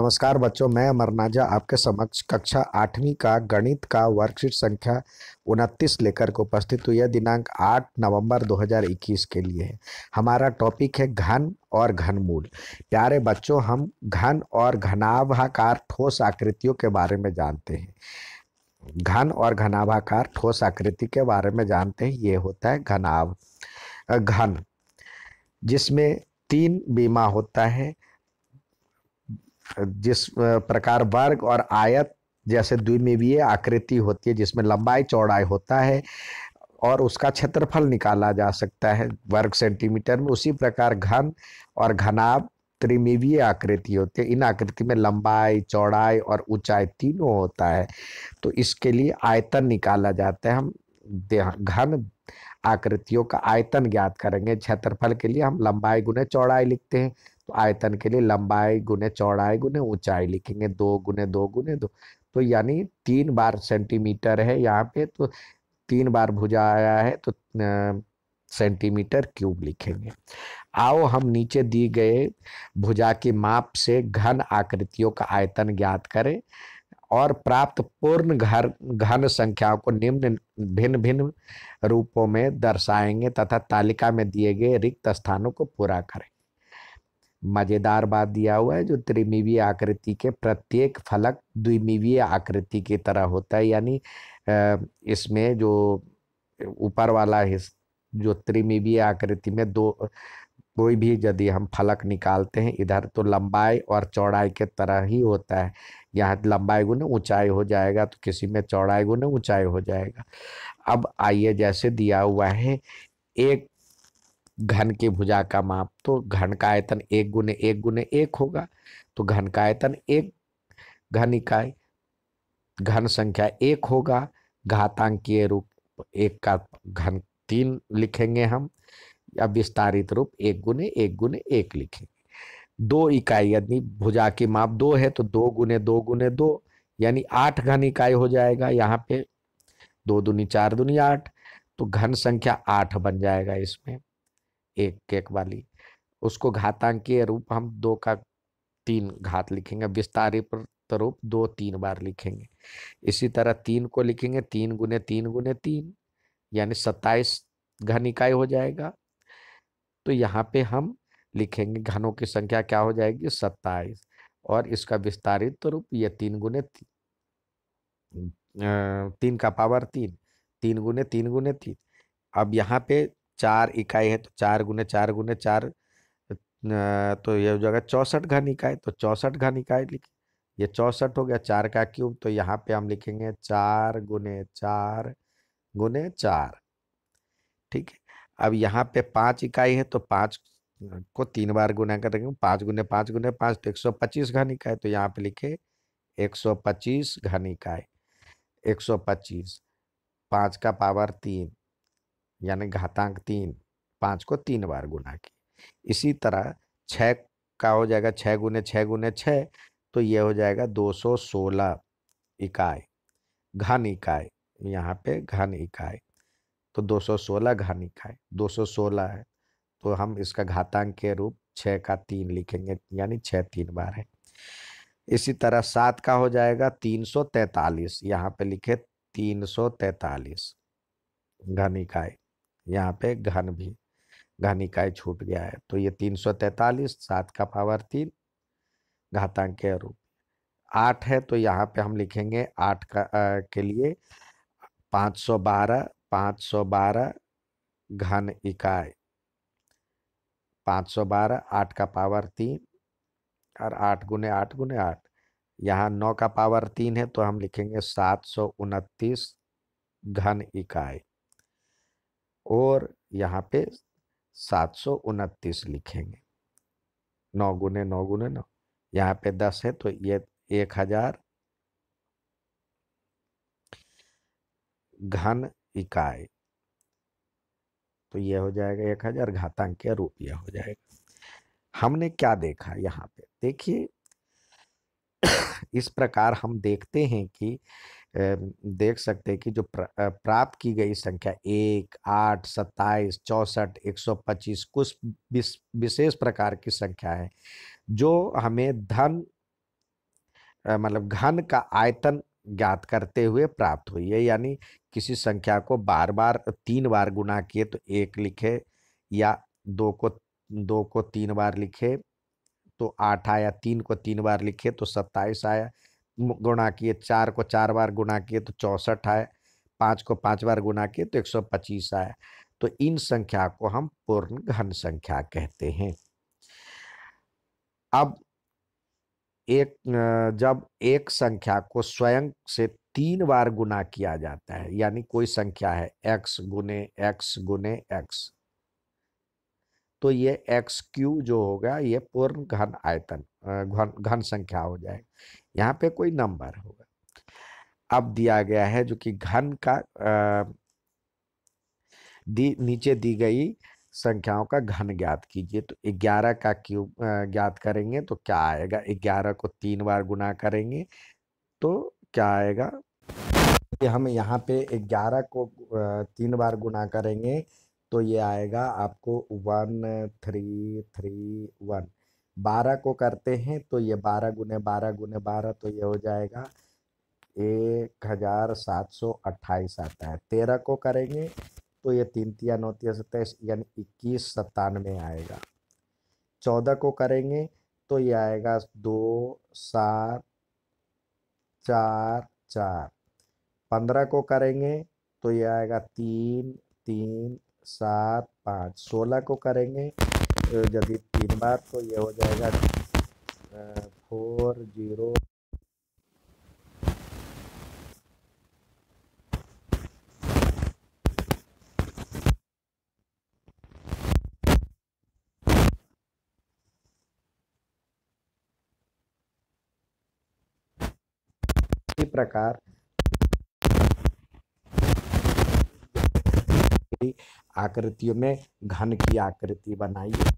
नमस्कार बच्चों, मैं अमरनाजा आपके समक्ष कक्षा 8वीं का गणित का वर्कशीट संख्या 29 लेकर के उपस्थित हुई है। दिनांक 8 नवंबर 2021 के लिए है। हमारा टॉपिक है घन और घनमूल। प्यारे बच्चों, हम घन और घनाभाकार ठोस आकृतियों के बारे में जानते हैं। घन और घनाभाकार ठोस आकृति के बारे में जानते हैं। ये होता है घन, जिसमें तीन बीमा होता है। जिस प्रकार वर्ग और आयत जैसे द्विमीमीय आकृति होती है, जिसमें लंबाई चौड़ाई होता है और उसका क्षेत्रफल निकाला जा सकता है वर्ग सेंटीमीटर में, उसी प्रकार घन और घनाभ त्रिमीमीय आकृति होती है। इन आकृति में लंबाई चौड़ाई और ऊंचाई तीनों होता है। तो इसके लिए आयतन निकाला जाता है। हम घन आकृतियों का आयतन ज्ञात करेंगे। क्षेत्रफल के लिए हम लंबाई गुने चौड़ाई लिखते हैं, तो आयतन के लिए लंबाई गुने चौड़ाई गुने ऊंचाई लिखेंगे, 2 गुने 2 गुने 2। तो यानी 3 बार सेंटीमीटर है यहाँ पे, तो 3 बार भुजा आया है, तो सेंटीमीटर क्यूब लिखेंगे। आओ हम नीचे दी गए भुजा की माप से घन आकृतियों का आयतन ज्ञात करें और प्राप्त पूर्ण घन संख्याओं को निम्न भिन्न भिन्न रूपों में दर्शाएंगे तथा तालिका में दिए गए रिक्त स्थानों को पूरा करें। मजेदार बात दिया हुआ है, जो त्रिमीमीय आकृति के प्रत्येक फलक द्विमीमीय आकृति की तरह होता है। यानी इसमें जो ऊपर वाला हिस्सा जो त्रिमीमीय आकृति में दो कोई भी यदि हम फलक निकालते हैं इधर, तो लंबाई और चौड़ाई के तरह ही होता है। यहाँ लंबाई गुने ऊंचाई हो जाएगा, तो किसी में चौड़ाई गुने ऊंचाई हो जाएगा। अब आइए, जैसे दिया हुआ है एक घन की भुजा का माप, तो घन का आयतन 1 गुने 1 होगा, तो घन का आयतन 1 घन इकाई। घन संख्या 1 होगा, घातांकीय रूप 1 का घन 3 लिखेंगे हम, या विस्तारित रूप 1 गुने 1 लिखेंगे। 2 इकाई, यदि भुजा की माप 2 है तो 2 गुने 2 गुने 2 यानी 8 घन इकाई हो जाएगा। यहाँ पे 2 दूनी 4 दूनी 8, तो घन संख्या 8 बन जाएगा। इसमें एक एक वाली उसको घातांकीय रूप हम 2 का 3 घात लिखेंगे, विस्तारित रूप 2 3 बार लिखेंगे। इसी तरह 3 को लिखेंगे 3 गुने 3 गुने 3 यानी 27 घन इकाई हो जाएगा। तो यहाँ पे हम लिखेंगे घनों की संख्या क्या हो जाएगी, 27, और इसका विस्तारित रूप ये 3 का पावर 3, 3 गुने 3 गुने 3। अब यहाँ पे 4 इकाई है, तो 4 गुने 4 गुने 4, तो ये हो जाएगा 64 घन इकाई। तो 64 घन इकाई लिखे, ये 64 हो गया। 4 का क्यूब, तो यहाँ पे हम लिखेंगे 4 गुने 4 गुने 4। ठीक है। अब यहाँ पे 5 इकाई है, तो 5 को 3 बार गुना करेंगे, 5 गुने 5 गुने 5, तो 125 घन इकाई। तो यहाँ पे लिखे 125 घन इकाई। 125 5 का पावर 3 यानी घातांक 3, 5 को 3 बार गुना की। इसी तरह 6 का हो जाएगा 6 गुने 6 गुने 6, तो ये हो जाएगा 216 इकाई, घन इकाई। यहाँ पे घन इकाई, तो 216 घन इकाई 216 है, तो हम इसका घातांक के रूप 6 का 3 लिखेंगे, यानी 6 3 बार है। इसी तरह 7 का हो जाएगा 343, यहाँ पे लिखे 343 घन इकाई। यहाँ पे घन भी घन इकाई छूट गया है, तो ये 343 7 का पावर 3 घातांक के रूप। 8 है, तो यहाँ पे हम लिखेंगे 8 का के लिए 512 घन इकाई। 512 8 का पावर 3 और 8 गुने 8 गुने 8। यहाँ 9 का पावर 3 है, तो हम लिखेंगे 729 घन इकाई, और यहाँ पे 729 लिखेंगे। 9 गुने 9 गुने 9, यहाँ पे 10 है, तो ये 1000 घन इकाई। तो ये हो जाएगा 1000 घातांक के रूप, यह हो जाएगा। हमने क्या देखा यहाँ पे, देखिए इस प्रकार हम देखते हैं कि देख सकते हैं कि जो प्राप्त की गई संख्या 1 8 27 64 125 कुछ विशेष प्रकार की संख्या है जो हमें धन मतलब घन का आयतन ज्ञात करते हुए प्राप्त हुई है। यानी किसी संख्या को बार बार 3 बार गुणा किए तो 1 लिखे, या 2 को 3 बार लिखे तो 8 आया, 3 को 3 बार लिखे तो 27 आया, गुणा किए 4 को 4 बार गुणा किए तो 64 आया, 5 को 5 बार गुणा किए तो 125 आया। तो इन संख्या को हम पूर्ण घन संख्या कहते हैं। अब जब एक संख्या को स्वयं से 3 बार गुना किया जाता है, यानी कोई संख्या है x गुने x गुने x, तो ये एक्स क्यू जो होगा ये पूर्ण घन आयतन घन संख्या हो जाएगा। यहाँ पे कोई नंबर होगा। अब दिया गया है जो कि घन का नीचे दी गई संख्याओं का घन ज्ञात कीजिए। तो 11 का क्यूब ज्ञात करेंगे तो क्या आएगा, 11 को 3 बार गुना करेंगे तो क्या आएगा, कि हम यहाँ पे 11 को 3 बार गुना करेंगे तो ये आएगा आपको 1331। 12 को करते हैं तो ये 12 गुने 12 गुने 12 तो ये हो जाएगा 1728 आता है। 13 को करेंगे तो ये 3 3 9 27 यानी 2197 आएगा। 14 को करेंगे तो ये आएगा 2744। 15 को करेंगे तो ये आएगा 3375। 16 को करेंगे तो यदि 3 बार तो ये हो जाएगा 40। इसी प्रकार आकृतियों में घन की आकृति बनाइए।